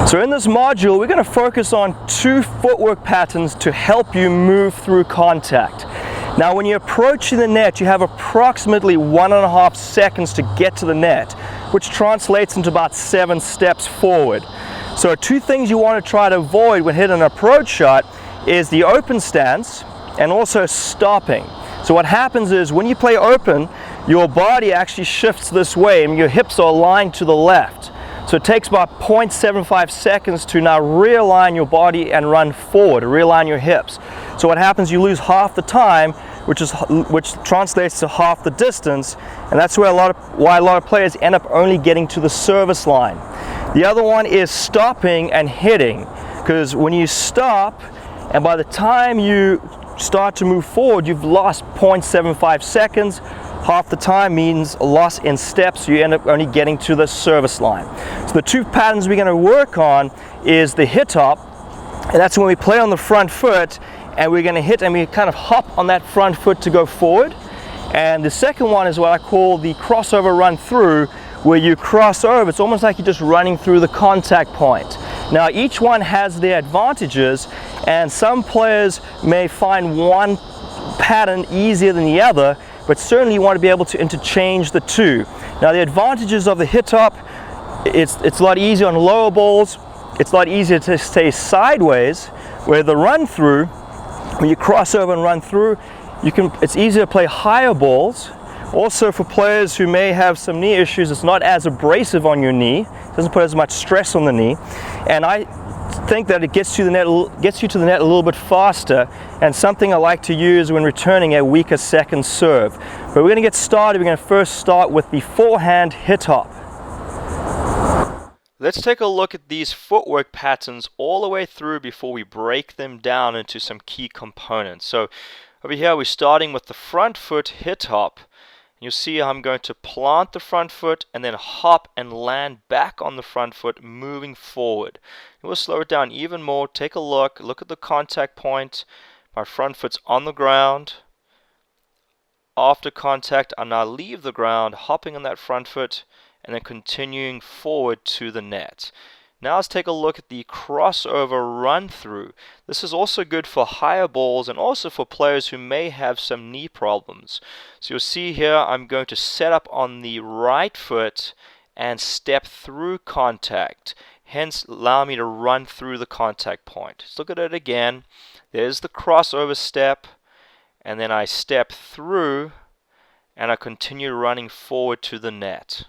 So in this module, we're going to focus on 2 footwork patterns to help you move through contact. Now when you're approaching the net, you have approximately 1.5 seconds to get to the net, which translates into about 7 steps forward. So 2 things you want to try to avoid when hitting an approach shot is the open stance and also stopping. So what happens is when you play open, your body actually shifts this way and your hips are aligned to the left. So it takes about 0.75 seconds to now realign your body and run forward, realign your hips. So what happens, you lose half the time, which translates to half the distance, and that's why a lot of players end up only getting to the service line. The other one is stopping and hitting, because when you stop, and by the time you start to move forward, you've lost 0.75 seconds. Half the time means a loss in steps, so you end up only getting to the service line. So the 2 patterns we're going to work on is the hit hop, and that's when we play on the front foot and we're going to hit and we kind of hop on that front foot to go forward. And the second one is what I call the crossover run through, where you cross over. It's almost like you're just running through the contact point. Now each one has their advantages, and some players may find one pattern easier than the other, but certainly you want to be able to interchange the 2. Now the advantages of the hit hop, it's a lot easier on lower balls, it's a lot easier to stay sideways, where the run through, when you cross over and run through, it's easier to play higher balls. Also for players who may have some knee issues, it's not as abrasive on your knee, it doesn't put as much stress on the knee, and I think that it gets you to the net a little bit faster, and something I like to use when returning a weaker second serve. But we're going to get started. We're going to first start with the forehand hit hop. Let's take a look at these footwork patterns all the way through before we break them down into some key components. So over here we're starting with the front foot hit hop. You'll see how I'm going to plant the front foot and then hop and land back on the front foot, moving forward. We'll slow it down even more. Take a look at the contact point. My front foot's on the ground. After contact, I now leave the ground, hopping on that front foot and then continuing forward to the net. Now let's take a look at the crossover run through. This is also good for higher balls and also for players who may have some knee problems. So you'll see here I'm going to set up on the right foot and step through contact, hence allow me to run through the contact point. Let's look at it again. There's the crossover step, and then I step through and I continue running forward to the net.